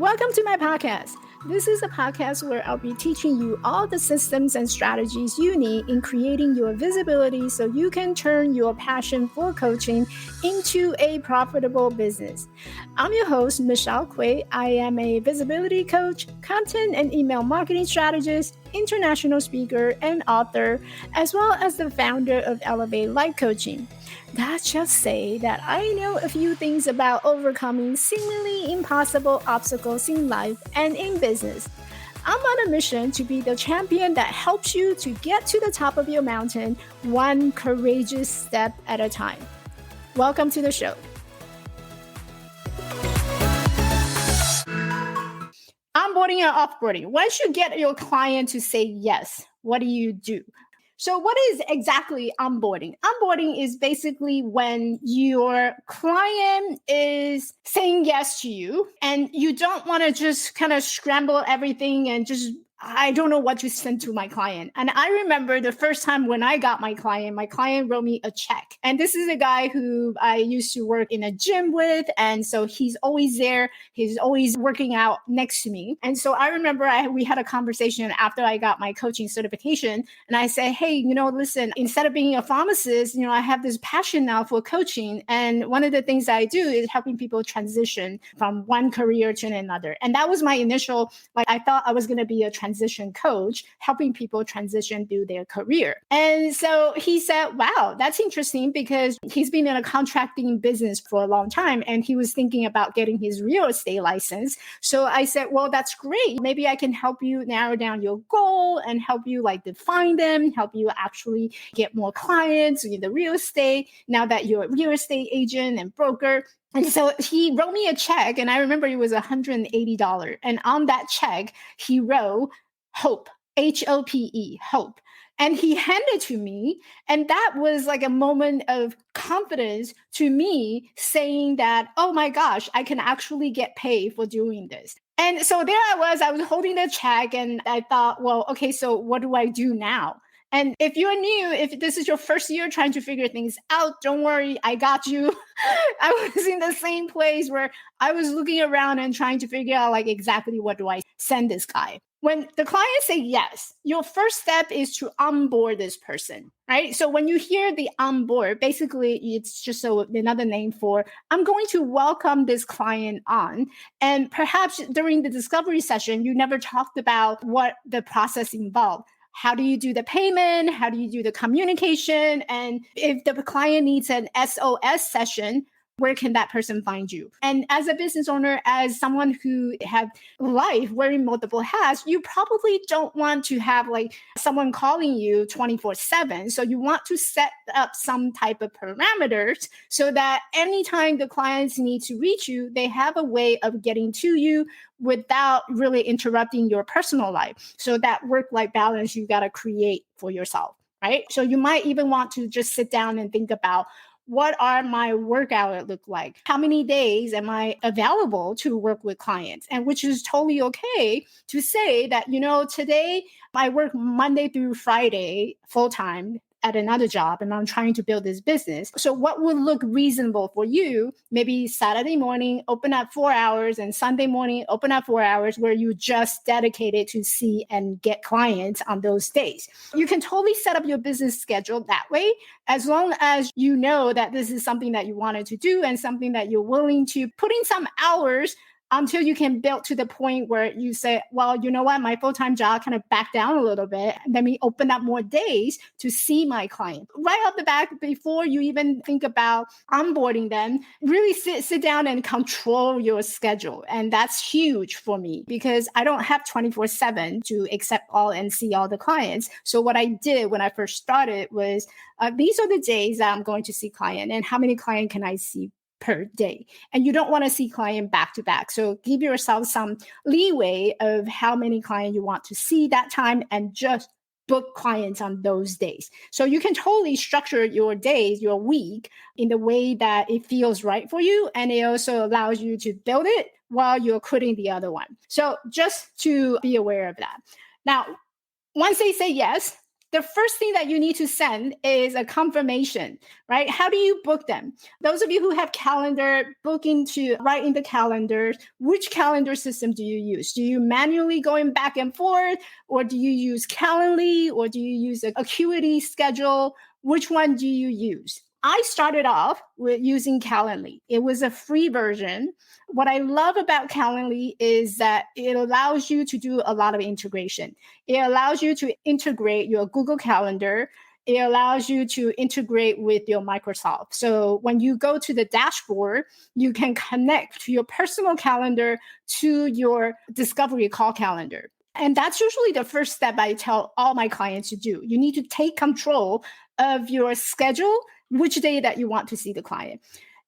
welcome to my podcast. This is a podcast where I'll be teaching you all the systems and strategies you need in creating your visibility so you can turn your passion for coaching into a profitable business. I'm your host, Michelle Quay. I am a visibility coach, content and email marketing strategist, international speaker, and author, as well as the founder of Elevate Life Coaching. Let's just say that I know a few things about overcoming seemingly impossible obstacles in life and in business. I'm on a mission to be the champion that helps you to get to the top of your mountain, one courageous step at a time. Welcome to the show. Onboarding and offboarding. Once you get your client to say yes, what do? So what is exactly onboarding? Onboarding is basically when your client is saying yes to you and you don't want to just kind of scramble everything and just, I don't know what to send to my client. And I remember the first time when I got my client wrote me a check. And this is a guy who I used to work in a gym with. And so he's always there. He's always working out next to me. And so I remember we had a conversation after I got my coaching certification. And I said, hey, listen, instead of being a pharmacist, I have this passion now for coaching. And one of the things that I do is helping people transition from one career to another. And that was my initial, I thought I was going to be a transition coach, helping people transition through their career. And so he said, wow, that's interesting because he's been in a contracting business for a long time and he was thinking about getting his real estate license. So I said, well, that's great. Maybe I can help you narrow down your goal and help you define them, help you actually get more clients in the real estate now that you're a real estate agent and broker. And so he wrote me a check, and I remember it was $180. And on that check, he wrote HOPE, HOPE, HOPE. And he handed it to me. And that was like a moment of confidence to me saying that, oh my gosh, I can actually get paid for doing this. And so there I was holding the check and I thought, well, okay, so what do I do now? And if you're new, if this is your first year trying to figure things out, don't worry, I got you. I was in the same place where I was looking around and trying to figure out exactly what do I send this guy. When the client say yes, your first step is to onboard this person, right? So when you hear the onboard, basically it's just another name for, I'm going to welcome this client on. And perhaps during the discovery session, you never talked about what the process involved. How do you do the payment? How do you do the communication? And if the client needs an SOS session, where can that person find you? And as a business owner, as someone who have life wearing multiple hats, you probably don't want to have someone calling you 24/7. So you want to set up some type of parameters so that anytime the clients need to reach you, they have a way of getting to you without really interrupting your personal life. So that work-life balance you got to create for yourself, right? So you might even want to just sit down and think about, what are my work hours look like? How many days am I available to work with clients? And which is totally okay to say that, today I work Monday through Friday full-time at another job and I'm trying to build this business. So what would look reasonable for you? Maybe Saturday morning, open up 4 hours, and Sunday morning, open up 4 hours where you just dedicated to see and get clients on those days. You can totally set up your business schedule that way, as long as you know that this is something that you wanted to do and something that you're willing to put in some hours until you can build to the point where you say, well, you know what, my full-time job kind of back down a little bit. Let me open up more days to see my client. Right off the bat, before you even think about onboarding them, really sit down and control your schedule. And that's huge for me because I don't have 24/7 to accept all and see all the clients. So what I did when I first started was, these are the days that I'm going to see client and how many clients can I see per day. And you don't want to see client back to back. So give yourself some leeway of how many clients you want to see that time and just book clients on those days. So you can totally structure your days, your week in the way that it feels right for you. And it also allows you to build it while you're quitting the other one. So just to be aware of that. Now, once they say yes, the first thing that you need to send is a confirmation, right? How do you book them? Those of you who have calendar, booking to write in the calendar, which calendar system do you use? Do you manually going back and forth, or do you use Calendly, or do you use a Acuity schedule? Which one do you use? I started off with using Calendly. It was a free version. What I love about Calendly is that it allows you to do a lot of integration. It allows you to integrate your Google Calendar. It allows you to integrate with your Microsoft. So when you go to the dashboard, you can connect to your personal calendar to your discovery call calendar. And that's usually the first step I tell all my clients to do. You need to take control of your schedule, which day that you want to see the client.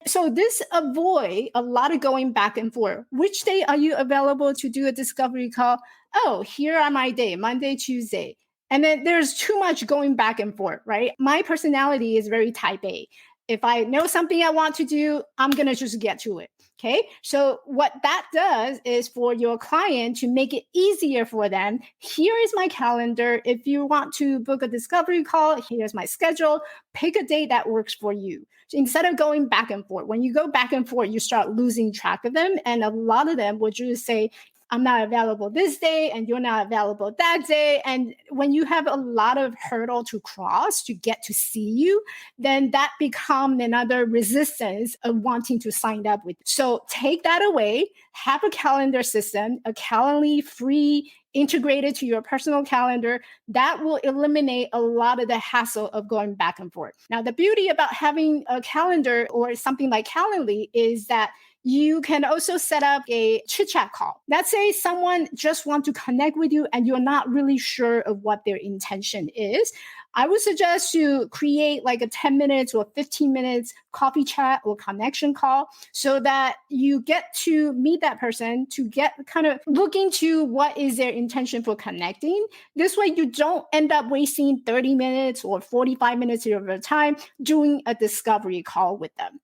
So this avoid a lot of going back and forth. Which day are you available to do a discovery call? Oh, here are my day, Monday, Tuesday. And then there's too much going back and forth, right? My personality is very type A. If I know something I want to do, I'm going to just get to it. Okay. So what that does is for your client to make it easier for them. Here is my calendar. If you want to book a discovery call, here's my schedule. Pick a date that works for you. So instead of going back and forth, when you go back and forth, you start losing track of them. And a lot of them will just say, I'm not available this day and you're not available that day. And when you have a lot of hurdle to cross to get to see you, then that becomes another resistance of wanting to sign up with you. So take that away, have a calendar system, a Calendly free integrated to your personal calendar. That will eliminate a lot of the hassle of going back and forth. Now, the beauty about having a calendar or something like Calendly is that you can also set up a chit chat call. Let's say someone just wants to connect with you and you're not really sure of what their intention is. I would suggest to create like a 10 minutes or 15 minutes coffee chat or connection call so that you get to meet that person, to get kind of look into what is their intention for connecting. This way you don't end up wasting 30 minutes or 45 minutes of your time doing a discovery call with them.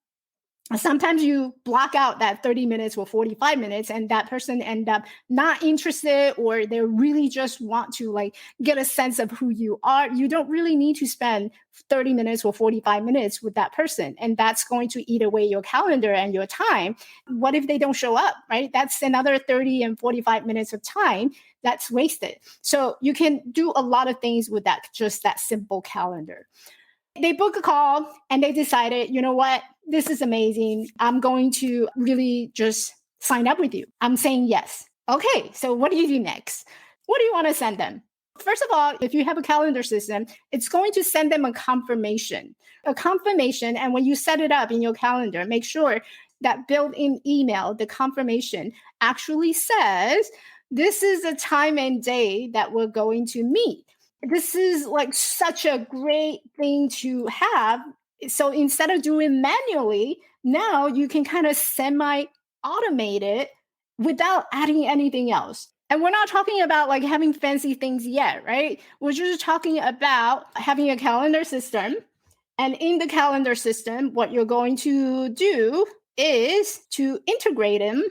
Sometimes you block out that 30 minutes or 45 minutes and that person end up not interested, or they really just want to like get a sense of who you are. You don't really need to spend 30 minutes or 45 minutes with that person. And that's going to eat away your calendar and your time. What if they don't show up, right? That's another 30 and 45 minutes of time that's wasted. So you can do a lot of things with that, just that simple calendar. They book a call and they decided, you know what, this is amazing. I'm going to really just sign up with you. I'm saying yes. Okay, so what do you do next? What do you want to send them? First of all, if you have a calendar system, it's going to send them a confirmation. And when you set it up in your calendar, make sure that built-in email, the confirmation actually says, this is the time and day that we're going to meet. This is like such a great thing to have. So instead of doing manually, now you can kind of semi-automate it without adding anything else. And we're not talking about like having fancy things yet, right? We're just talking about having a calendar system. And in the calendar system, what you're going to do is to integrate them.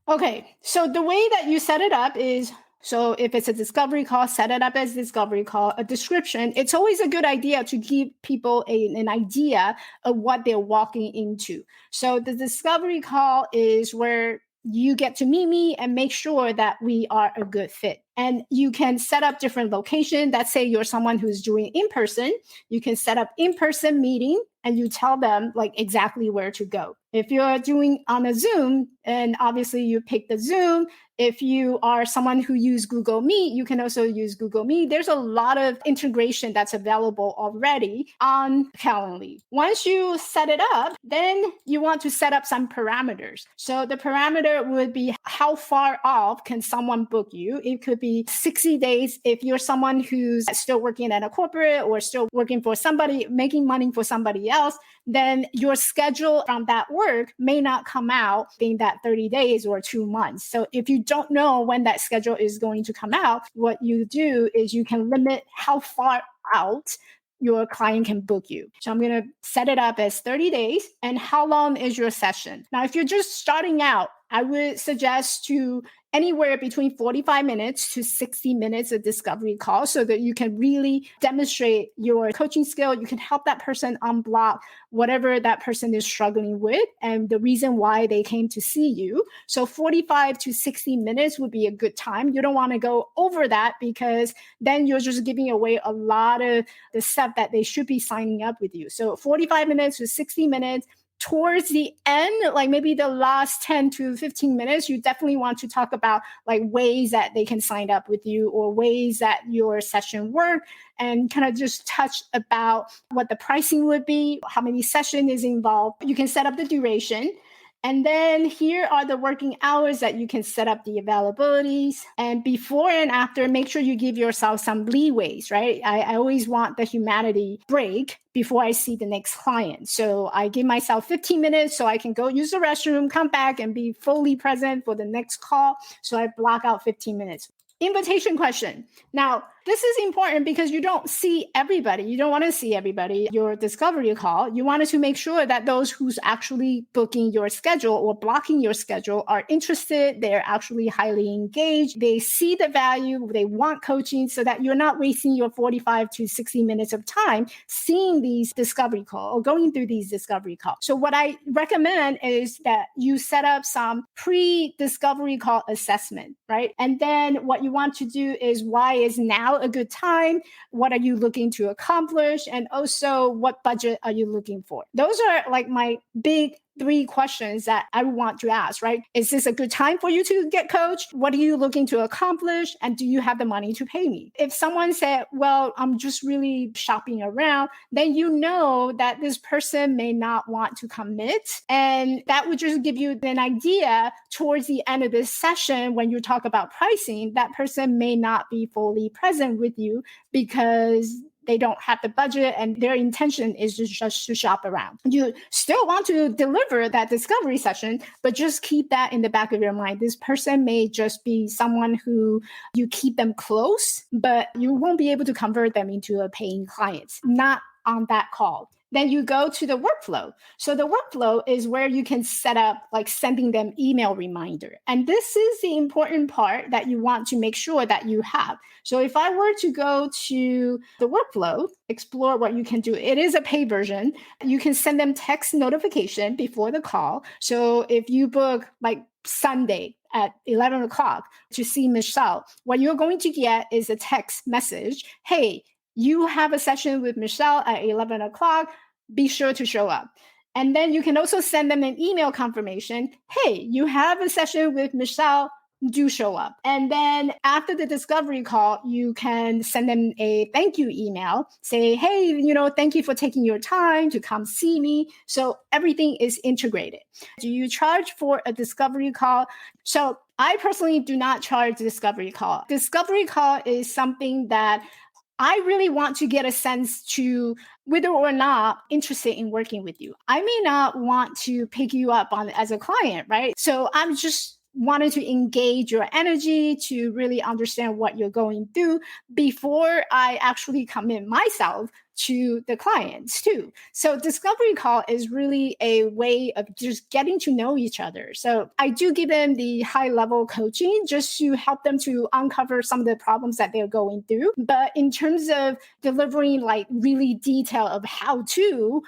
Okay, so the way that you set it up is, so if it's a discovery call, set it up as discovery call, a description. It's always a good idea to give people an idea of what they're walking into. So the discovery call is where you get to meet me and make sure that we are a good fit. And you can set up different locations. Let's say you're someone who's doing in-person. You can set up in-person meeting and you tell them like exactly where to go. If you're doing on a Zoom, and obviously you pick the Zoom. If you are someone who uses Google Meet, you can also use Google Meet. There's a lot of integration that's available already on Calendly. Once you set it up, then you want to set up some parameters. So the parameter would be how far off can someone book you? It could be 60 days if you're someone who's still working at a corporate or still working for somebody, making money for somebody else, then your schedule from that work may not come out in that 30 days or 2 months. So if you don't know when that schedule is going to come out, what you do is you can limit how far out your client can book you. So I'm going to set it up as 30 days. And how long is your session? Now, if you're just starting out, I would suggest to anywhere between 45 minutes to 60 minutes of discovery call so that you can really demonstrate your coaching skill. You can help that person unblock whatever that person is struggling with and the reason why they came to see you. So 45 to 60 minutes would be a good time. You don't want to go over that because then you're just giving away a lot of the stuff that they should be signing up with you. So 45 minutes to 60 minutes. Towards the end, like maybe the last 10 to 15 minutes, you definitely want to talk about like ways that they can sign up with you or ways that your session work and kind of just touch about what the pricing would be, how many session is involved. You can set up the duration. And then here are the working hours that you can set up the availabilities. And before and after, make sure you give yourself some leeways, right? I always want the humanity break before I see the next client. So I give myself 15 minutes so I can go use the restroom, come back and be fully present for the next call. So I block out 15 minutes. Invitation question. Now, this is important because you don't see everybody. You don't want to see everybody, your discovery call. You wanted to make sure that those who's actually booking your schedule or blocking your schedule are interested. They're actually highly engaged. They see the value. They want coaching so that you're not wasting your 45 to 60 minutes of time seeing these discovery calls or going through these discovery calls. So what I recommend is that you set up some pre-discovery call assessment, right? And then what you want to do is why is now a good time? What are you looking to accomplish? And also what budget are you looking for? Those are like my big 3 questions that I want to ask, right? Is this a good time for you to get coached? What are you looking to accomplish? And do you have the money to pay me? If someone said, well, I'm just really shopping around, then you know that this person may not want to commit. And that would just give you an idea towards the end of this session when you talk about pricing, that person may not be fully present with you because they don't have the budget and their intention is just to shop around. You still want to deliver that discovery session, but just keep that in the back of your mind. This person may just be someone who you keep them close, but you won't be able to convert them into a paying client, not on that call. Then you go to the workflow. So the workflow is where you can set up like sending them email reminder. And this is the important part that you want to make sure that you have. So if I were to go to the workflow, explore what you can do. It is a paid version. You can send them text notification before the call. So if you book like Sunday at 11 o'clock to see Michelle, what you're going to get is a text message. Hey, you have a session with Michelle at 11 o'clock. Be sure to show up. And then you can also send them an email confirmation. Hey, you have a session with Michelle. Do show up. And then after the discovery call, you can send them a thank you email. Say, hey, thank you for taking your time to come see me. So everything is integrated. Do you charge for a discovery call? So I personally do not charge discovery call. Discovery call is something that I really want to get a sense to whether or not interested in working with you. I may not want to pick you up on as a client, right? So I'm just wanted to engage your energy to really understand what you're going through before I actually commit myself to the clients too. So discovery call is really a way of just getting to know each other. So I do give them the high level coaching just to help them to uncover some of the problems that they're going through. But in terms of delivering like really detail of how to,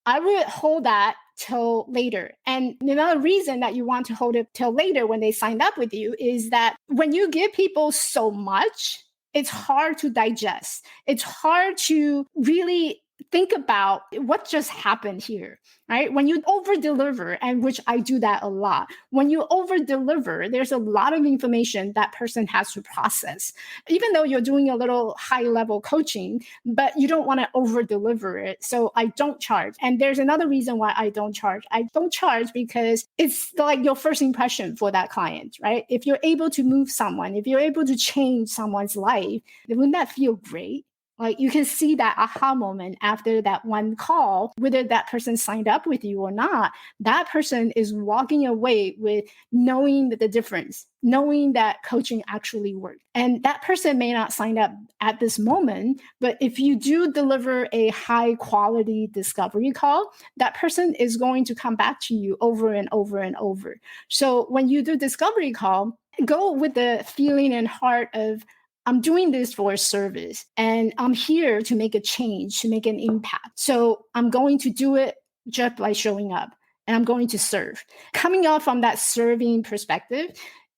I would hold that till later. And another reason that you want to hold it till later when they signed up with you is that when you give people so much, it's hard to digest. It's hard to really think about what just happened here, right? When you over deliver, and which I do that a lot, when you over deliver, there's a lot of information that person has to process, even though you're doing a little high level coaching, but you don't want to over deliver it. So I don't charge. And there's another reason why I don't charge. I don't charge because it's like your first impression for that client, right? If you're able to move someone, if you're able to change someone's life, then wouldn't that feel great? Like you can see that aha moment after that one call, whether that person signed up with you or not, that person is walking away with knowing the difference, knowing that coaching actually worked. And that person may not sign up at this moment, but if you do deliver a high quality discovery call, that person is going to come back to you over and over and over. So when you do discovery call, go with the feeling and heart of, I'm doing this for a service and I'm here to make a change, to make an impact. So I'm going to do it just by showing up and I'm going to serve. Coming off from that serving perspective,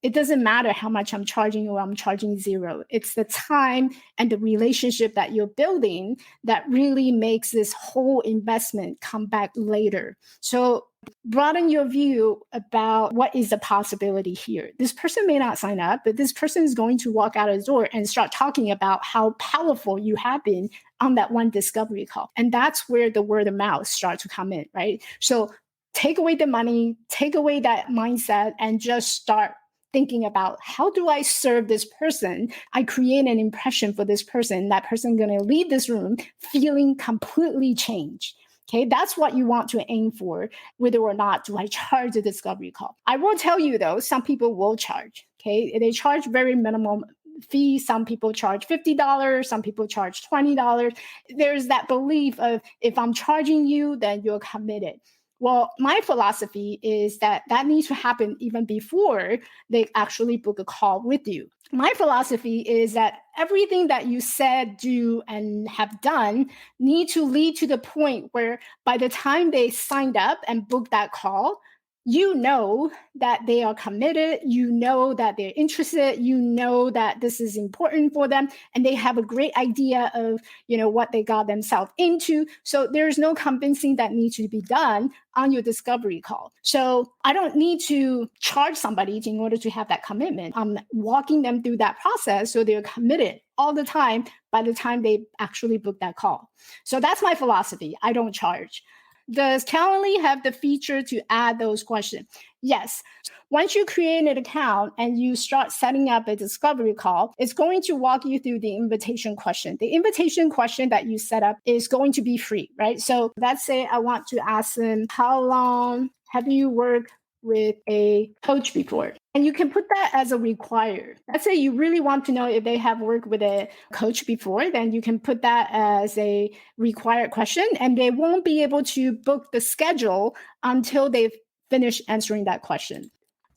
it doesn't matter how much I'm charging or I'm charging zero. It's the time and the relationship that you're building that really makes this whole investment come back later. So broaden your view about what is the possibility here. This person may not sign up, but this person is going to walk out of the door and start talking about how powerful you have been on that one discovery call. And that's where the word of mouth starts to come in, right? So take away the money, take away that mindset, and just start thinking about, how do I serve this person? I create an impression for this person. That person going to leave this room feeling completely changed. Okay, that's what you want to aim for, whether or not do I charge a discovery call. I will tell you though, some people will charge. Okay, they charge very minimum fee. Some people charge $50, some people charge $20. There's that belief of, if I'm charging you, then you're committed. Well, my philosophy is that needs to happen even before they actually book a call with you. My philosophy is that everything that you said, do, and have done need to lead to the point where by the time they signed up and booked that call, you know that they are committed, you know that they're interested, you know that this is important for them, and they have a great idea of, what they got themselves into. So there's no convincing that needs to be done on your discovery call. So I don't need to charge somebody in order to have that commitment. I'm walking them through that process so they're committed all the time by the time they actually book that call. So that's my philosophy. I don't charge. Does Calendly have the feature to add those questions? Yes. Once you create an account and you start setting up a discovery call, it's going to walk you through the invitation question. The invitation question that you set up is going to be free, right? So let's say I want to ask them, how long have you worked with a coach before? And you can put that as a required. Let's say you really want to know if they have worked with a coach before, then you can put that as a required question, and they won't be able to book the schedule until they've finished answering that question.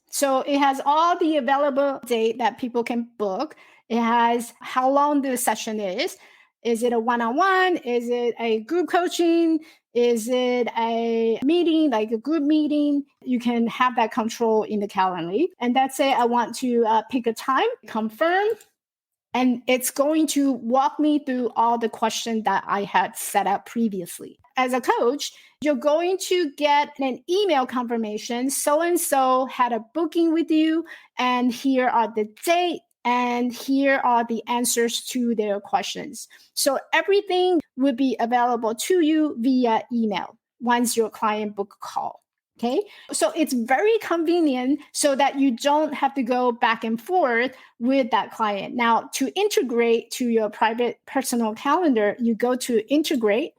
So it has all the available date that people can book. It has how long the session is. Is it a one-on-one? Is it a group coaching? Is it a meeting, like a group meeting? You can have that control in the Calendly. And that's it. I want to pick a time, confirm, and it's going to walk me through all the questions that I had set up previously. As a coach, you're going to get an email confirmation. So-and-so had a booking with you, and here are the date, and here are the answers to their questions. So everything will be available to you via email once your client book a call. Okay, so it's very convenient so that you don't have to go back and forth with that client. Now, to integrate to your private personal calendar, you go to integrate.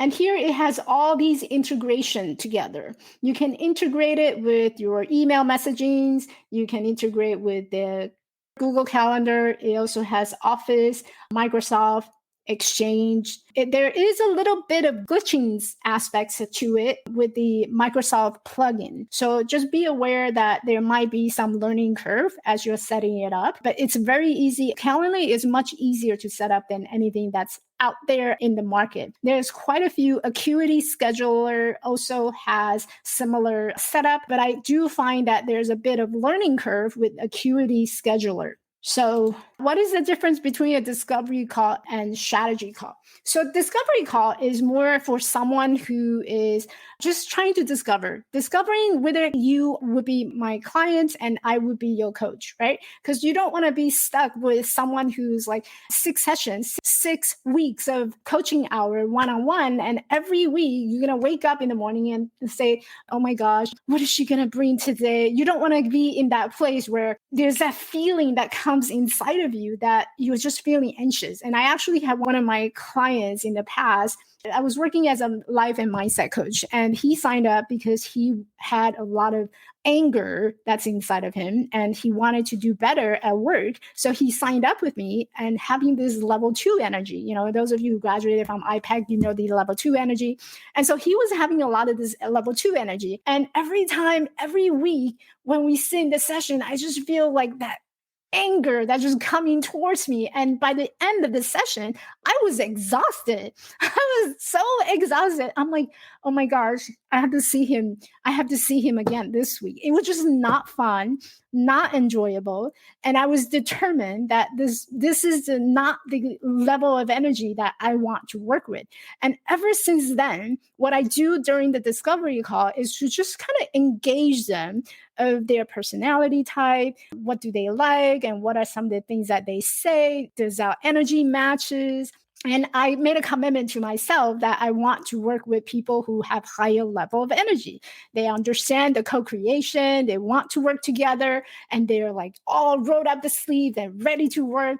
And here it has all these integration together. You can integrate it with your email messagings. You can integrate with the Google Calendar. It also has Office, Microsoft, Exchange. There is a little bit of glitching aspects to it with the Microsoft plugin. So just be aware that there might be some learning curve as you're setting it up, but it's very easy. Calendly is much easier to set up than anything that's out there in the market. There's quite a few. Acuity Scheduler also has similar setup, but I do find that there's a bit of learning curve with Acuity Scheduler. So what is the difference between a discovery call and strategy call? So discovery call is more for someone who is just trying to discovering whether you would be my client and I would be your coach, right? Because you don't want to be stuck with someone who's like 6 sessions, 6 weeks of coaching hour one-on-one. And every week you're going to wake up in the morning and say, oh my gosh, what is she going to bring today? You don't want to be in that place where there's that feeling that comes comes inside of you that you're just feeling anxious. And I actually had one of my clients in the past. I was working as a life and mindset coach, and he signed up because he had a lot of anger that's inside of him and he wanted to do better at work. So he signed up with me and having this level 2 energy. Those of you who graduated from IPEC, the level 2 energy. And so he was having a lot of this level 2 energy. And every week when we sit in the session, I just feel like that anger that's just coming towards me. And by the end of the session, I was exhausted. I was so exhausted. I'm like, oh my gosh, I have to see him. I have to see him again this week. It was just not fun, not enjoyable. And I was determined that this is not the level of energy that I want to work with. And ever since then, what I do during the discovery call is to just kind of engage them of their personality type. What do they like? And what are some of the things that they say? Does our energy matches? And I made a commitment to myself that I want to work with people who have higher level of energy. They understand the co-creation, they want to work together, and they're like all rolled up the sleeve and ready to work.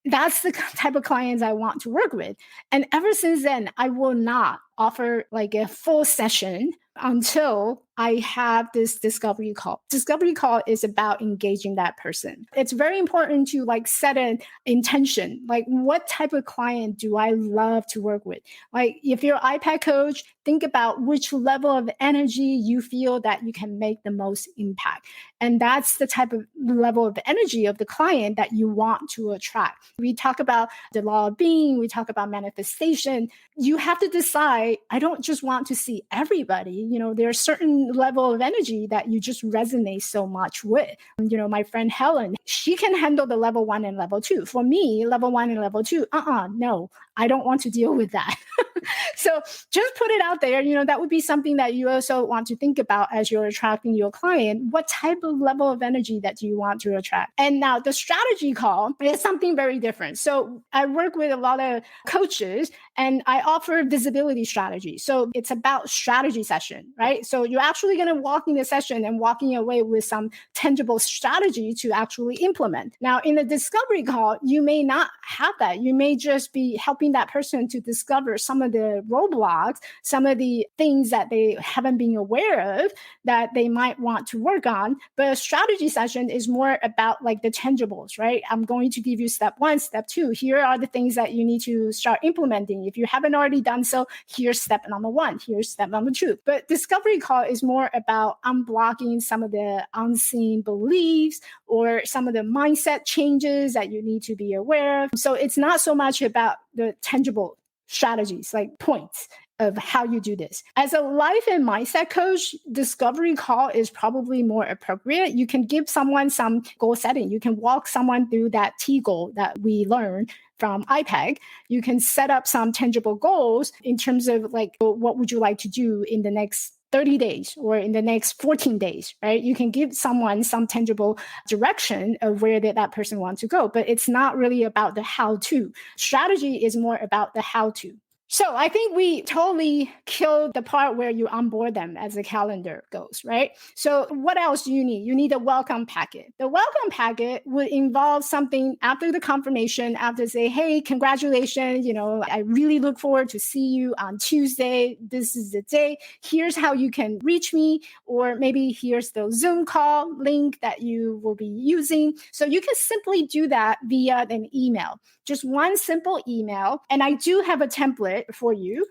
That's the type of clients I want to work with. And ever since then, I will not offer like a full session until I have this discovery call. Discovery call is about engaging that person. It's very important to like set an intention. Like, what type of client do I love to work with? Like, if you're an iPad coach, think about which level of energy you feel that you can make the most impact. And that's the type of level of energy of the client that you want to attract. We talk about the law of being, we talk about manifestation. You have to decide, I don't just want to see everybody. There's certain level of energy that you just resonate so much with. My friend Helen, she can handle the level 1 and level 2. For me, level 1 and level 2, no, I don't want to deal with that. So just put it out there. That would be something that you also want to think about as you're attracting your client. What type of level of energy that you want to attract? And now the strategy call is something very different. So I work with a lot of coaches and I offer visibility strategy. So it's about strategy session, right? So you're actually going to walk in the session and walking away with some tangible strategy to actually implement. Now, in a discovery call, you may not have that. You may just be helping that person to discover some of the roadblocks, some of the things that they haven't been aware of that they might want to work on. But a strategy session is more about like the tangibles, right? I'm going to give you step 1, step 2. Here are the things that you need to start implementing. If you haven't already done so, here's step number 1, here's step number 2. But discovery call is more about unblocking some of the unseen beliefs or some of the mindset changes that you need to be aware of. So it's not so much about the tangible strategies, like points of how you do this. As a life and mindset coach, discovery call is probably more appropriate. You can give someone some goal setting. You can walk someone through that T goal that we learned from IPEG. You can set up some tangible goals in terms of like, what would you like to do in the next 30 days or in the next 14 days, right? You can give someone some tangible direction of where that person wants to go, but it's not really about the how-to. Strategy is more about the how-to. So I think we totally killed the part where you onboard them as the calendar goes, right? So what else do you need? You need a welcome packet. The welcome packet would involve something after the confirmation, after say, hey, congratulations, I really look forward to see you on Tuesday. This is the day. Here's how you can reach me, or maybe here's the Zoom call link that you will be using. So you can simply do that via an email, just one simple email. And I do have a template for you.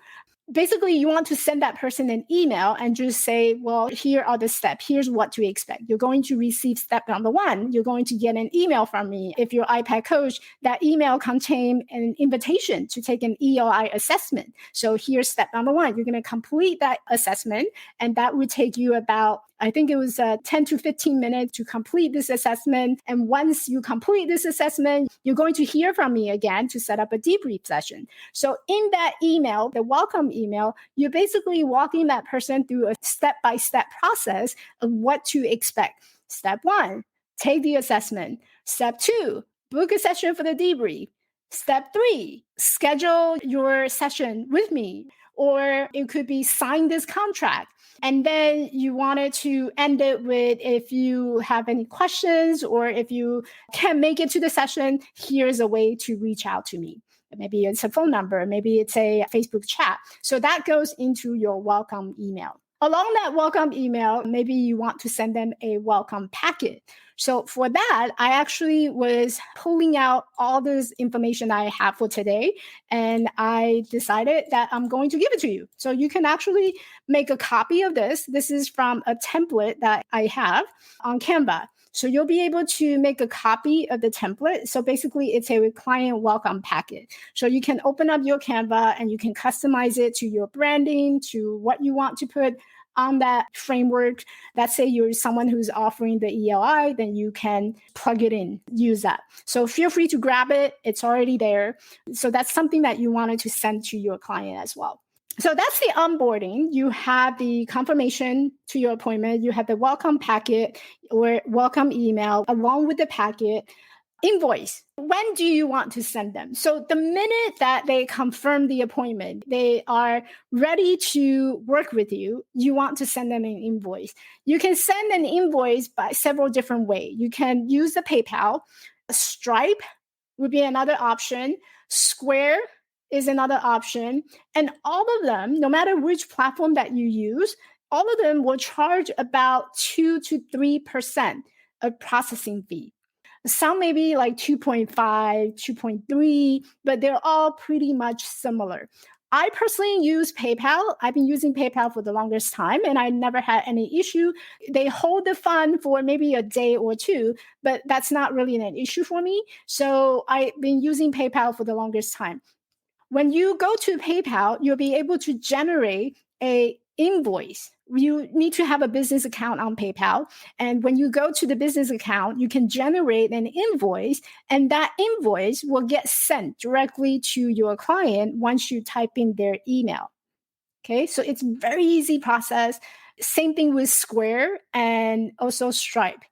Basically, you want to send that person an email and just say, well, here are the steps. Here's what to expect. You're going to receive step number 1. You're going to get an email from me. If you're iPad coach, that email contains an invitation to take an EOI assessment. So here's step number 1. You're going to complete that assessment, and that would take you about, I think it was 10 to 15 minutes to complete this assessment. And once you complete this assessment, you're going to hear from me again to set up a debrief session. So in that email, the welcome email, you're basically walking that person through a step-by-step process of what to expect. Step 1, take the assessment. Step 2, book a session for the debrief. Step 3, schedule your session with me. or it could be sign this contract. And then you wanted to end it with, if you have any questions or if you can't make it to the session, here's a way to reach out to me. Maybe it's a phone number, maybe it's a Facebook chat. So that goes into your welcome email. Along that welcome email, maybe you want to send them a welcome packet. So for that, I actually was pulling out all this information I have for today, and I decided that I'm going to give it to you. So you can actually make a copy of this. This is from a template that I have on Canva. So you'll be able to make a copy of the template. So basically, it's a client welcome packet. So you can open up your Canva and you can customize it to your branding, to what you want to put on that framework. Let's say you're someone who's offering the ELI, then you can plug it in, use that. So feel free to grab it. It's already there. So that's something that you wanted to send to your client as well. So that's the onboarding. You have the confirmation to your appointment. You have the welcome packet or welcome email along with the packet. Invoice. When do you want to send them? So the minute that they confirm the appointment, they are ready to work with you, you want to send them an invoice. You can send an invoice by several different ways. You can use the PayPal. Stripe would be another option. Square is another option. And all of them, no matter which platform that you use, all of them will charge about 2 to 3% of processing fee. Some may be like 2.5, 2.3, but they're all pretty much similar. I personally use PayPal. I've been using PayPal for the longest time, and I never had any issue. They hold the fund for maybe a day or two, but that's not really an issue for me. So I've been using PayPal for the longest time. When you go to PayPal, you'll be able to generate an invoice. You need to have a business account on PayPal. And when you go to the business account, you can generate an invoice, and that invoice will get sent directly to your client once you type in their email. Okay, so it's a very easy process. Same thing with Square and also Stripe.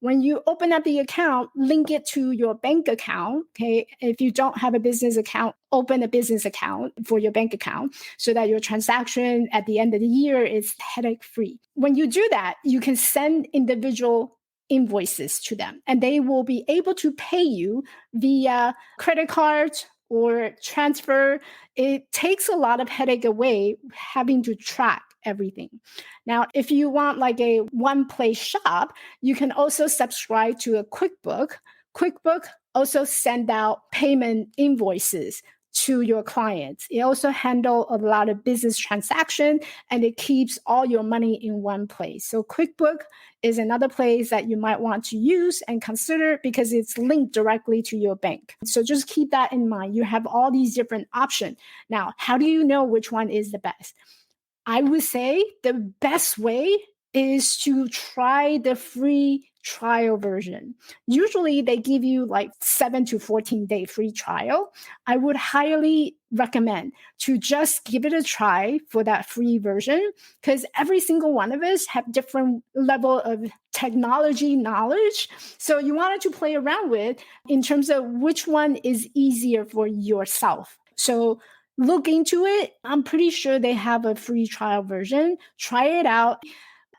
When you open up the account, link it to your bank account. Okay. If you don't have a business account, open a business account for your bank account so that your transaction at the end of the year is headache free. When you do that, you can send individual invoices to them, and they will be able to pay you via credit card or transfer. It takes a lot of headache away having to track everything. Now, if you want like a one-place shop, you can also subscribe to a QuickBook. QuickBook also send out payment invoices to your clients. It also handles a lot of business transaction, and it keeps all your money in one place. So QuickBook is another place that you might want to use and consider because it's linked directly to your bank. So just keep that in mind. You have all these different options. Now, how do you know which one is the best? I would say the best way is to try the free trial version. Usually they give you like 7 to 14 day free trial. I would highly recommend to just give it a try for that free version, because every single one of us have different level of technology knowledge. So you wanted to play around with in terms of which one is easier for yourself. So look into it. I'm pretty sure they have a free trial version. Try it out.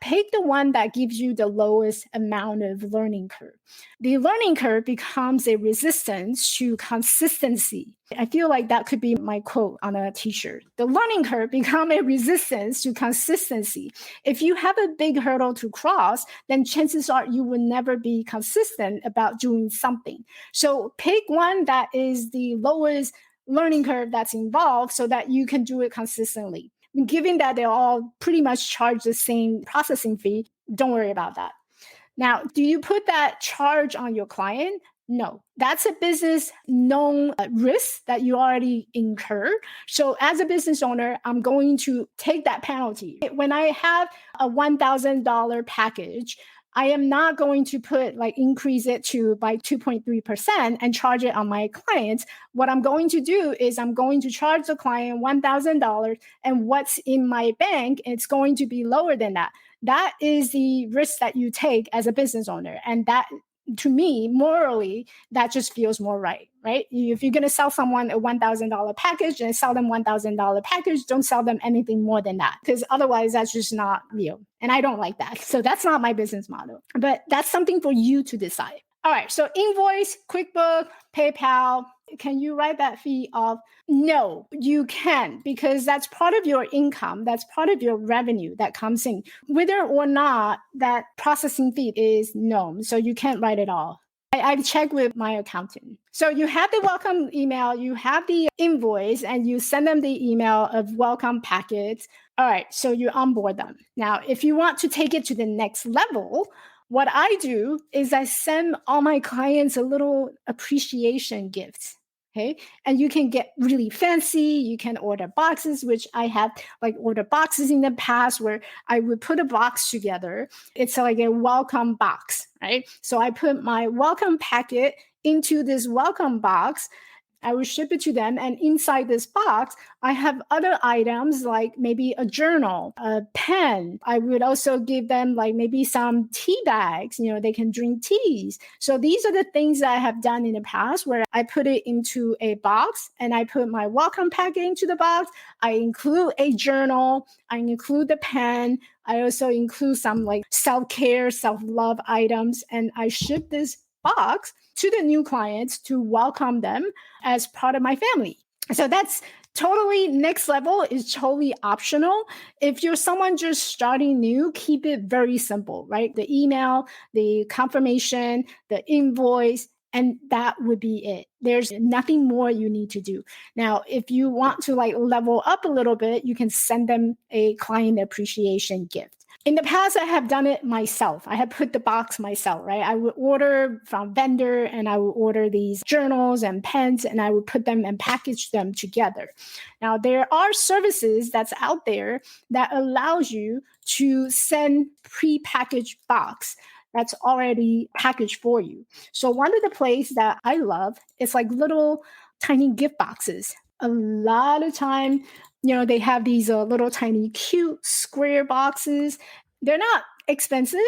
Pick the one that gives you the lowest amount of learning curve. The learning curve becomes a resistance to consistency. I feel like that could be my quote on a t-shirt. The learning curve becomes a resistance to consistency. If you have a big hurdle to cross, then chances are you will never be consistent about doing something. So pick one that is the lowest learning curve that's involved so that you can do it consistently. Given that they all pretty much charge the same processing fee, don't worry about that. Now, do you put that charge on your client? No, that's a business known risk that you already incur. So as a business owner, I'm going to take that penalty. When I have a $1,000 package, I am not going to increase it to by 2.3% and charge it on my clients. What I'm going to do is I'm going to charge the client $1,000, and what's in my bank, it's going to be lower than that. That is the risk that you take as a business owner. And to me, morally, that just feels more right? If you're going to sell someone a $1,000 package and sell them $1,000 package, don't sell them anything more than that, because otherwise that's just not real. And I don't like that. So that's not my business model, but that's something for you to decide. All right. So invoice, QuickBooks, PayPal, can you write that fee off? No, you can't, because that's part of your income. That's part of your revenue that comes in, whether or not that processing fee is known. So you can't write it off. I've checked with my accountant. So you have the welcome email, you have the invoice, and you send them the email of welcome packets. All right, so you onboard them. Now, if you want to take it to the next level, what I do is I send all my clients a little appreciation gift. Okay. And you can get really fancy. You can order boxes, which I have ordered boxes in the past where I would put a box together. It's like a welcome box, right? So I put my welcome packet into this welcome box. I will ship it to them. And inside this box, I have other items like maybe a journal, a pen. I would also give them maybe some tea bags. They can drink teas. So these are the things that I have done in the past where I put it into a box and I put my welcome packet into the box. I include a journal. I include the pen. I also include some self-care, self-love items. And I ship this box to the new clients to welcome them as part of my family. So that's totally next level, is totally optional. If you're someone just starting new, keep it very simple, right? The email, the confirmation, the invoice, and that would be it. There's nothing more you need to do. Now, if you want to level up a little bit, you can send them a client appreciation gift. In the past, I have done it myself. I have put the box myself, right? I would order from vendor and I would order these journals and pens and I would put them and package them together. Now, there are services that's out there that allows you to send pre-packaged box that's already packaged for you. So one of the places that I love is little tiny gift boxes. A lot of time, they have these little tiny cute square boxes. They're not expensive.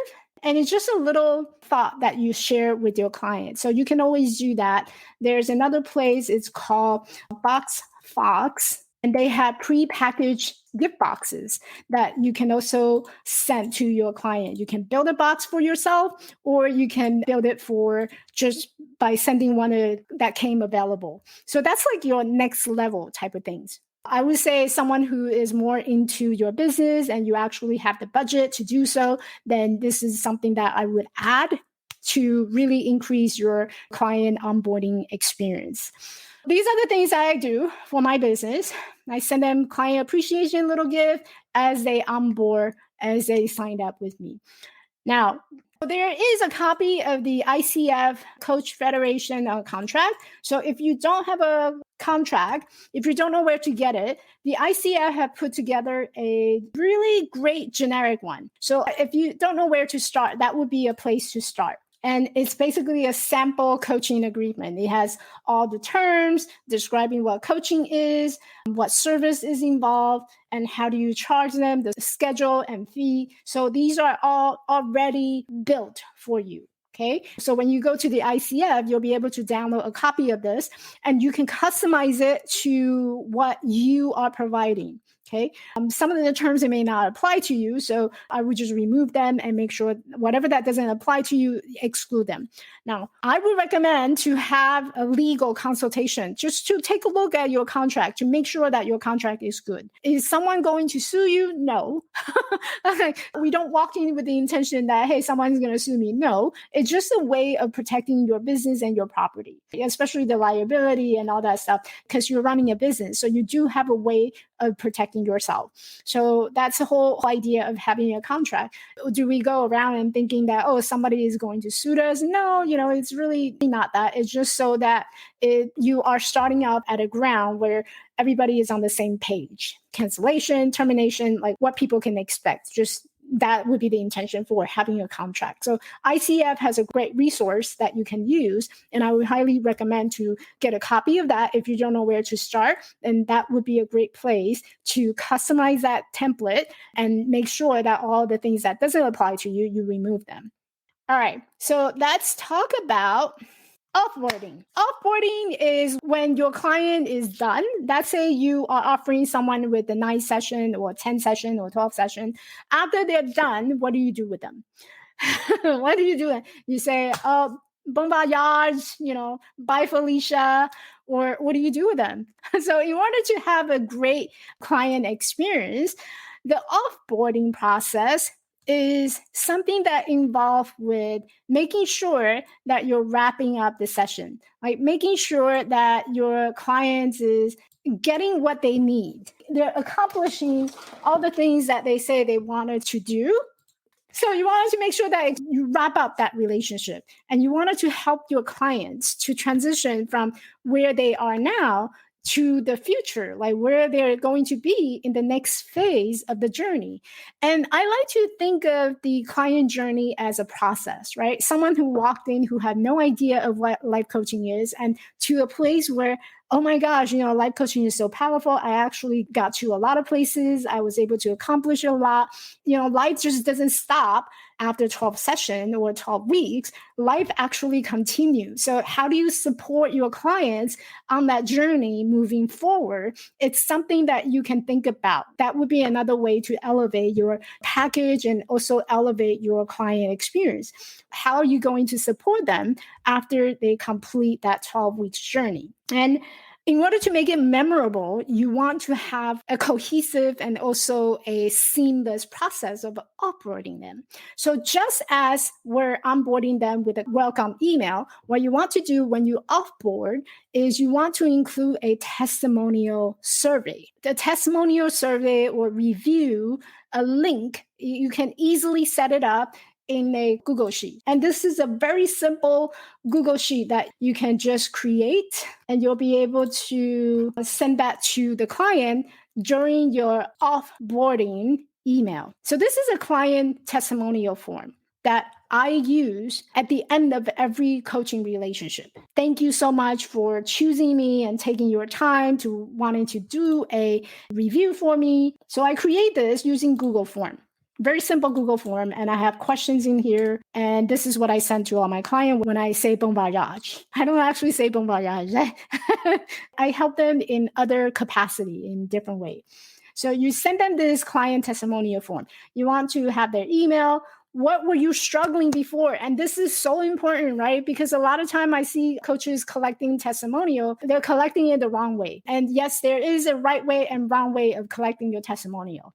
And it's just a little thought that you share with your client. So you can always do that. There's another place, it's called Box Fox. And they have pre-packaged gift boxes that you can also send to your client. You can build a box for yourself, or you can build it for just by sending one that came available. So that's your next level type of things. I would say someone who is more into your business and you actually have the budget to do so, then this is something that I would add to really increase your client onboarding experience. These are the things that I do for my business. I send them client appreciation little gift as they onboard, as they signed up with me. Now, there is a copy of the ICF Coach Federation contract. So if you don't have a contract, if you don't know where to get it, the ICF have put together a really great generic one. So if you don't know where to start, that would be a place to start. And it's basically a sample coaching agreement. It has all the terms describing what coaching is, what service is involved, and how do you charge them, the schedule and fee. So these are all already built for you. Okay. So when you go to the ICF, you'll be able to download a copy of this and you can customize it to what you are providing. Okay. Some of the terms that may not apply to you. So I would just remove them and make sure whatever that doesn't apply to you, exclude them. Now, I would recommend to have a legal consultation just to take a look at your contract to make sure that your contract is good. Is someone going to sue you? No. We don't walk in with the intention that, hey, someone's going to sue me. No, it's just a way of protecting your business and your property, especially the liability and all that stuff, because you're running a business. So you do have a way of protecting yourself. So that's the whole idea of having a contract. Do we go around and thinking that, oh, somebody is going to sue us? No, it's really not that. It's just so that you are starting out at a ground where everybody is on the same page. Cancellation, termination, what people can expect. Just that would be the intention for having a contract. So ICF has a great resource that you can use. And I would highly recommend to get a copy of that if you don't know where to start. And that would be a great place to customize that template and make sure that all the things that doesn't apply to you, you remove them. All right. So let's talk about offboarding. Offboarding is when your client is done. Let's say you are offering someone with a 9 session or 10 session or 12 session. After they're done, what do you do with them? What do you do? You say, oh, bon voyage, bye Felicia, or what do you do with them? So in order to have a great client experience, the offboarding process is something that involves with making sure that you're wrapping up the session, like making sure that your client is getting what they need. They're accomplishing all the things that they say they wanted to do. So you wanted to make sure that you wrap up that relationship, and you wanted to help your clients to transition from where they are now to the future, like where they're going to be in the next phase of the journey. And I like to think of the client journey as a process, right? Someone who walked in who had no idea of what life coaching is, and to a place where, oh my gosh, life coaching is so powerful. I actually got to a lot of places. I was able to accomplish a lot. Life just doesn't stop after 12 sessions or 12 weeks. Life actually continues. So how do you support your clients on that journey moving forward? It's something that you can think about. That would be another way to elevate your package and also elevate your client experience. How are you going to support them after they complete that 12 weeks journey? And in order to make it memorable, you want to have a cohesive and also a seamless process of onboarding them. So just as we're onboarding them with a welcome email, what you want to do when you offboard is you want to include a testimonial survey. The testimonial survey or review, a link, you can easily set it up in a Google Sheet. And this is a very simple Google Sheet that you can just create, and you'll be able to send that to the client during your offboarding email. So this is a client testimonial form that I use at the end of every coaching relationship. Thank you so much for choosing me and taking your time to wanting to do a review for me. So I create this using Google Form. Very simple Google form, and I have questions in here. And this is what I send to all my clients when I say bon voyage. I don't actually say bon voyage. I help them in other capacity in different way. So you send them this client testimonial form. You want to have their email. What were you struggling before? And this is so important, right? Because a lot of time I see coaches collecting testimonial, they're collecting it the wrong way. And yes, there is a right way and wrong way of collecting your testimonial.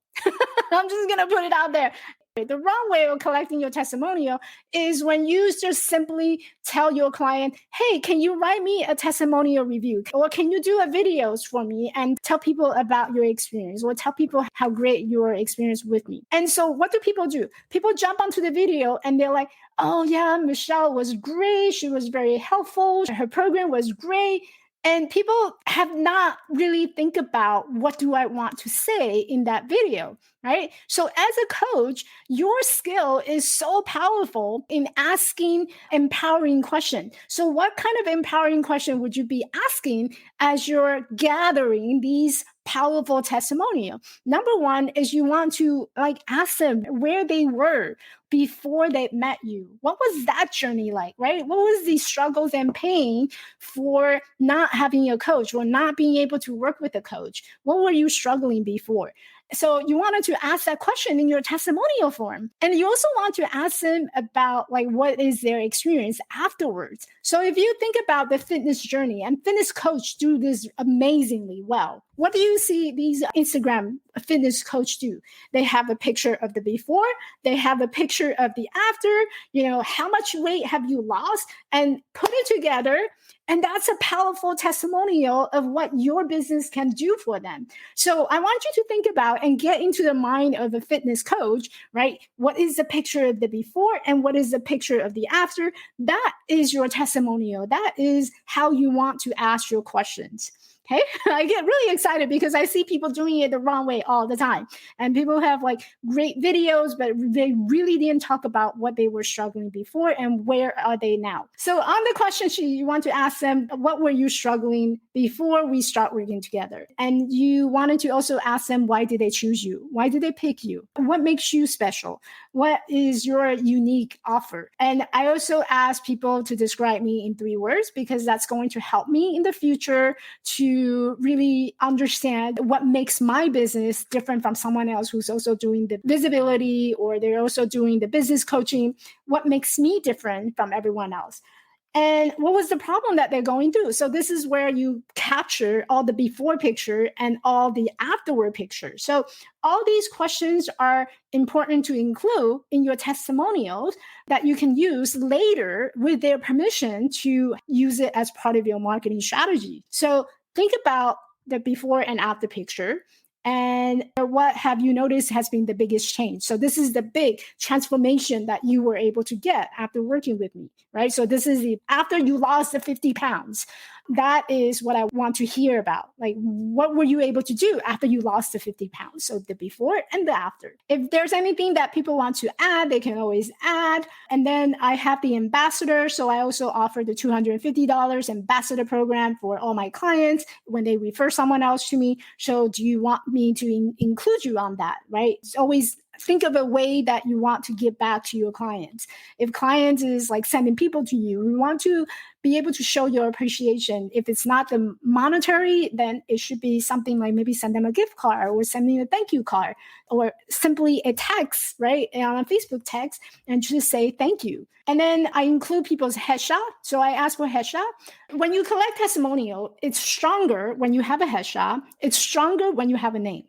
I'm just going to put it out there. The wrong way of collecting your testimonial is when you just simply tell your client, hey, can you write me a testimonial review? Or can you do a videos for me and tell people about your experience, or tell people how great your experience with me? And so what do? People jump onto the video and they're like, oh yeah, Michelle was great. She was very helpful. Her program was great. And people have not really think about what do I want to say in that video, right? So as a coach, your skill is so powerful in asking empowering questions. So what kind of empowering question would you be asking as you're gathering these powerful testimonial? Number one is you want to ask them where they were before they met you. What was that journey like, right? What was the struggles and pain for not having a coach or not being able to work with a coach? What were you struggling before? So you wanted to ask that question in your testimonial form. And you also want to ask them about what is their experience afterwards. So if you think about the fitness journey, and fitness coach do this amazingly well. What do you see these Instagram fitness coach do? They have a picture of the before, they have a picture of the after, how much weight have you lost, and put it together. And that's a powerful testimonial of what your business can do for them. So I want you to think about and get into the mind of a fitness coach, right? What is the picture of the before and what is the picture of the after? That is your testimonial. That is how you want to ask your questions. Okay. I get really excited because I see people doing it the wrong way all the time. And people have like great videos, but they really didn't talk about what they were struggling before and where are they now. So on the question sheet, you want to ask them, what were you struggling before we start working together? And you wanted to also ask them, why did they choose you? Why did they pick you? What makes you special? What is your unique offer? And I also ask people to describe me in 3 words because that's going to help me in the future to really understand what makes my business different from someone else who's also doing the visibility or they're also doing the business coaching. What makes me different from everyone else? And what was the problem that they're going through? So this is where you capture all the before picture and all the afterward picture. So all these questions are important to include in your testimonials that you can use later with their permission to use it as part of your marketing strategy. So think about the before and after picture. And what have you noticed has been the biggest change? So this is the big transformation that you were able to get after working with me, right? So this is after you lost the 50 pounds. That is what I want to hear about. Like, what were you able to do after you lost the 50 pounds? So the before and the after. If there's anything that people want to add, they can always add. And then I have the ambassador. So I also offer the $250 ambassador program for all my clients when they refer someone else to me. So do you want me to include you on that, right? It's always think of a way that you want to give back to your clients. If clients is like sending people to you, you want to be able to show your appreciation. If it's not the monetary, then it should be something like maybe send them a gift card or send them a thank you card or simply a text, right? On a Facebook text and just say thank you. And then I include people's headshot. So I ask for headshot. When you collect testimonial, it's stronger when you have a headshot. It's stronger when you have a name.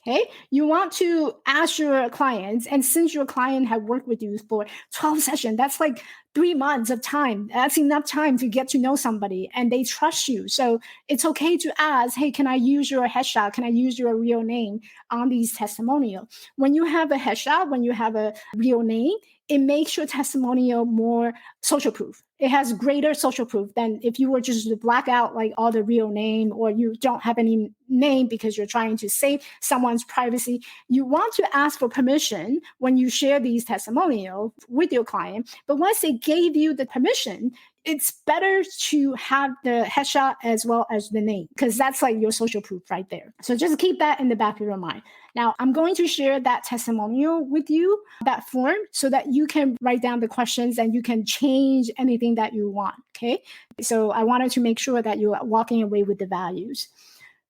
Okay, you want to ask your clients, and since your client have worked with you for 12 sessions, that's like 3 months of time. That's enough time to get to know somebody and they trust you. So it's okay to ask, hey, can I use your headshot? Can I use your real name on these testimonials? When you have a headshot, when you have a real name, it makes your testimonial more social proof. It has greater social proof than if you were just to black out like all the real name or you don't have any name because you're trying to save someone's privacy. You want to ask for permission when you share these testimonials with your client. But once they gave you the permission, it's better to have the headshot as well as the name because that's like your social proof right there. So just keep that in the back of your mind. Now, I'm going to share that testimonial with you, that form, so that you can write down the questions and you can change anything that you want, okay? So I wanted to make sure that you're walking away with the values.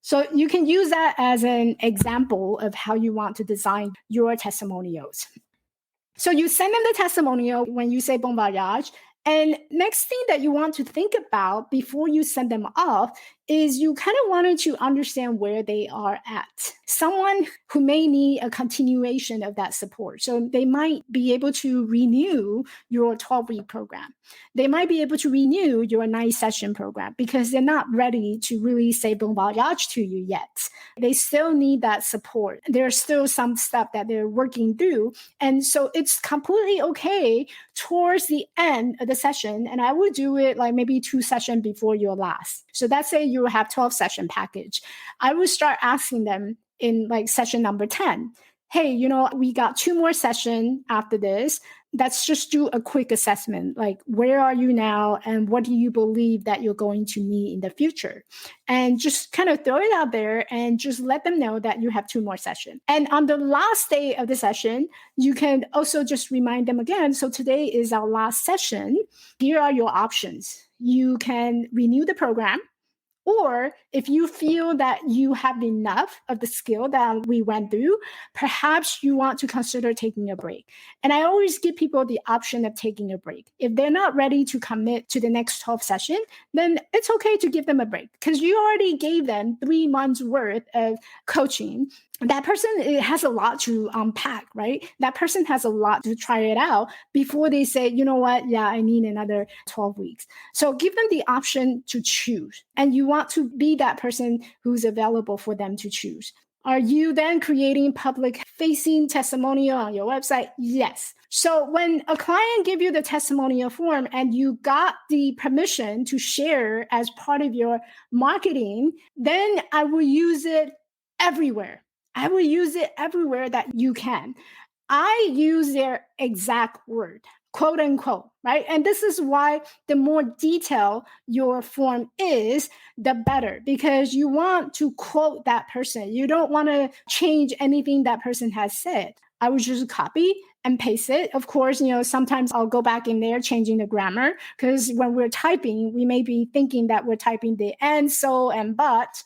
So you can use that as an example of how you want to design your testimonials. So you send them the testimonial when you say bon voyage. And next thing that you want to think about before you send them off is you kind of wanted to understand where they are at. Someone who may need a continuation of that support. So they might be able to renew your 12-week program. They might be able to renew your 9-session program because they're not ready to really say bon voyage to you yet. They still need that support. There's still some stuff that they're working through. And so it's completely okay towards the end of the session. And I would do it like maybe 2 sessions before your last. So let's say you have 12-session package. I would start asking them in like session number 10, hey, we got 2 more sessions after this. Let's just do a quick assessment. Like, where are you now? And what do you believe that you're going to need in the future? And just kind of throw it out there and just let them know that you have 2 more sessions. And on the last day of the session, you can also just remind them again. So today is our last session. Here are your options. You can renew the program. Or if you feel that you have enough of the skill that we went through, perhaps you want to consider taking a break. And I always give people the option of taking a break. If they're not ready to commit to the next 12 session, then it's okay to give them a break because you already gave them 3 months worth of coaching. That person has a lot to unpack, right? That person has a lot to try it out before they say, you know what? Yeah, I need another 12 weeks. So give them the option to choose. And you want to be that person who's available for them to choose. Are you then creating public facing testimonial on your website? Yes. So when a client give you the testimonial form and you got the permission to share as part of your marketing, then I will use it everywhere. I will use it everywhere that you can. I use their exact word, quote unquote, right? And this is why the more detailed your form is, the better, because you want to quote that person. You don't want to change anything that person has said. I would just copy and paste it. Of course, sometimes I'll go back in there changing the grammar, because when we're typing, we may be thinking that we're typing the and, so, and but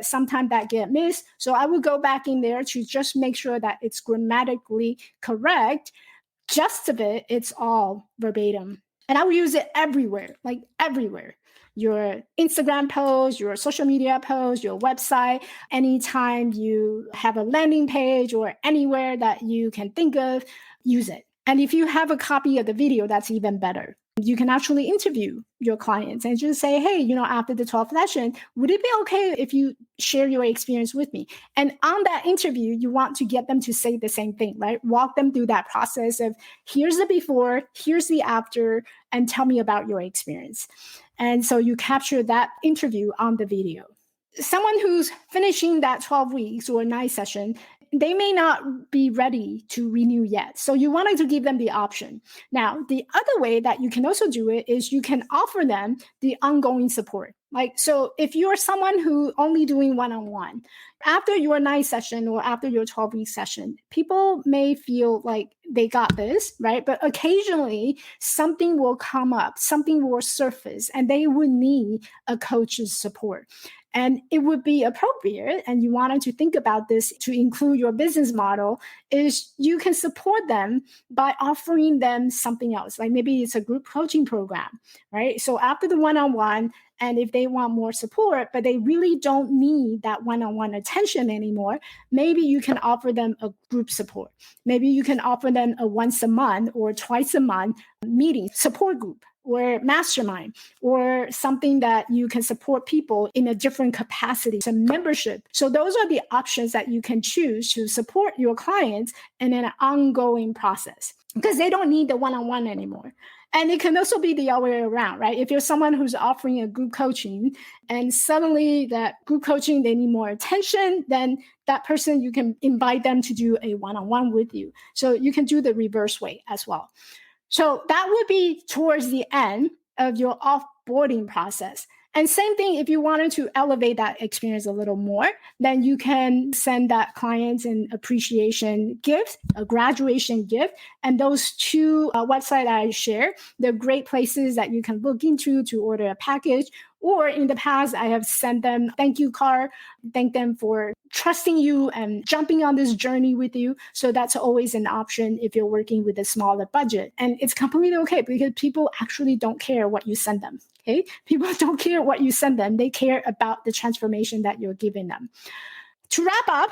sometimes that get missed. So I would go back in there to just make sure that it's grammatically correct. Just of it, it's all verbatim. And I will use it everywhere, like everywhere. Your Instagram post, your social media post, your website, anytime you have a landing page or anywhere that you can think of, use it. And if you have a copy of the video, that's even better. You can actually interview your clients and just say, hey, after the 12th session, would it be okay if you share your experience with me? And on that interview, you want to get them to say the same thing, right? Walk them through that process of here's the before, here's the after, and tell me about your experience. And so you capture that interview on the video. Someone who's finishing that 12 weeks or 9 session, they may not be ready to renew yet. So you wanted to give them the option. Now, the other way that you can also do it is you can offer them the ongoing support. So if you're someone who only doing one-on-one, after your 9 session or after your 12-week session, people may feel like they got this, right? But occasionally something will come up, something will surface, and they would need a coach's support. And it would be appropriate, and you wanted to think about this to include your business model, is you can support them by offering them something else. Like maybe it's a group coaching program, right? So after the one-on-one, and if they want more support, but they really don't need that one-on-one attention anymore, maybe you can offer them a group support. Maybe you can offer them a once a month or twice a month meeting, support group, or mastermind, or something that you can support people in a different capacity, some membership. So those are the options that you can choose to support your clients in an ongoing process, because they don't need the one-on-one anymore. And it can also be the other way around, right? If you're someone who's offering a group coaching and suddenly that group coaching, they need more attention, then that person, you can invite them to do a one-on-one with you. So you can do the reverse way as well. So that would be towards the end of your offboarding process. And same thing, if you wanted to elevate that experience a little more, then you can send that client an appreciation gift, a graduation gift. And those two websites I share, they're great places that you can look into to order a package. Or in the past, I have sent them thank you card, thank them for trusting you and jumping on this journey with you. So that's always an option if you're working with a smaller budget. And it's completely okay, because people actually don't care what you send them. Okay, people don't care what you send them. They care about the transformation that you're giving them. To wrap up,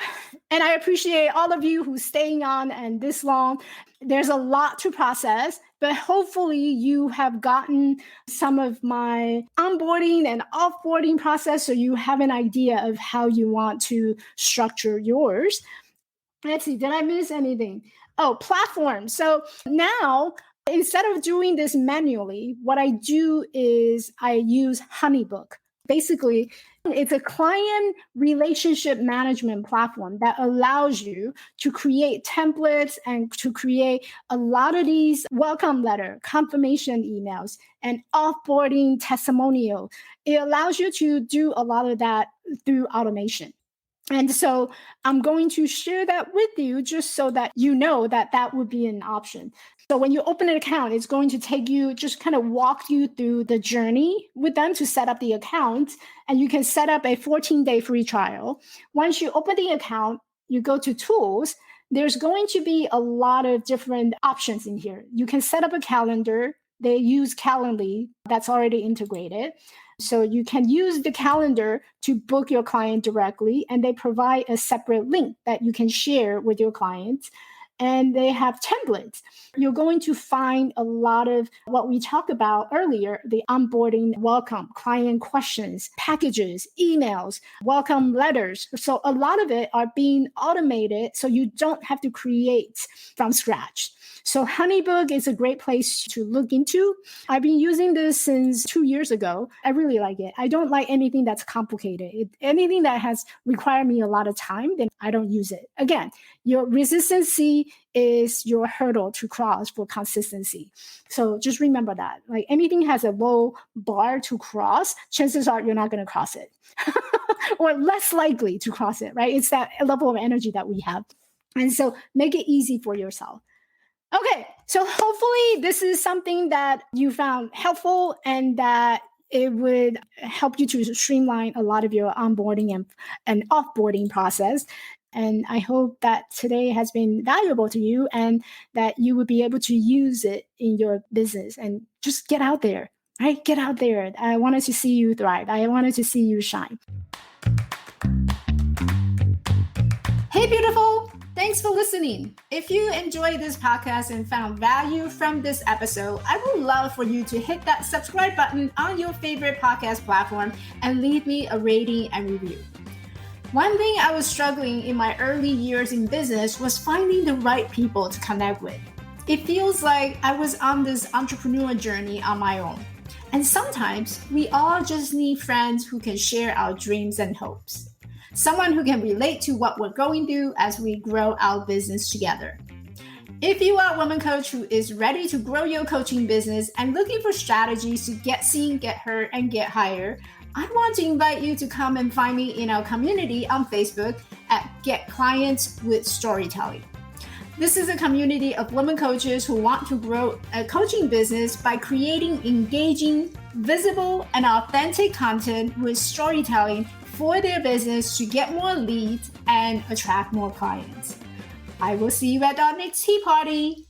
and I appreciate all of you who's staying on and this long. There's a lot to process, but hopefully you have gotten some of my onboarding and offboarding process, so you have an idea of how you want to structure yours. Let's see, did I miss anything? Oh, platform. So now, instead of doing this manually, what I do is I use Honeybook. Basically, it's a client relationship management platform that allows you to create templates and to create a lot of these welcome letter, confirmation emails, and offboarding testimonial. It allows you to do a lot of that through automation. And so I'm going to share that with you just so that you know that that would be an option. So when you open an account, it's going to take you, just kind of walk you through the journey with them to set up the account. And you can set up a 14-day free trial. Once you open the account, you go to tools. There's going to be a lot of different options in here. You can set up a calendar. They use Calendly that's already integrated. So you can use the calendar to book your client directly, and they provide a separate link that you can share with your clients. and they have templates. You're going to find a lot of what we talked about earlier, the onboarding welcome, client questions, packages, emails, welcome letters. So a lot of it are being automated so you don't have to create from scratch. So Honeybook is a great place to look into. I've been using this since 2 years ago. I really like it. I don't like anything that's complicated. Anything that has required me a lot of time, then I don't use it. Again, your consistency is your hurdle to cross for consistency. So just remember that. Like anything has a low bar to cross, chances are you're not going to cross it or less likely to cross it, right? It's that level of energy that we have. And so make it easy for yourself. Okay, so hopefully this is something that you found helpful and that it would help you to streamline a lot of your onboarding and offboarding process. And I hope that today has been valuable to you and that you would be able to use it in your business and just get out there, right? Get out there. I wanted to see you thrive. I wanted to see you shine. Hey, beautiful. Thanks for listening. If you enjoyed this podcast and found value from this episode, I would love for you to hit that subscribe button on your favorite podcast platform and leave me a rating and review. One thing I was struggling in my early years in business was finding the right people to connect with. It feels like I was on this entrepreneur journey on my own. And sometimes we all just need friends who can share our dreams and hopes. Someone who can relate to what we're going through as we grow our business together. If you are a woman coach who is ready to grow your coaching business and looking for strategies to get seen, get heard, and get hired, I want to invite you to come and find me in our community on Facebook at Get Clients with Storytelling. This is a community of women coaches who want to grow a coaching business by creating engaging, visible, and authentic content with storytelling for their business to get more leads and attract more clients. I will see you at our next tea party.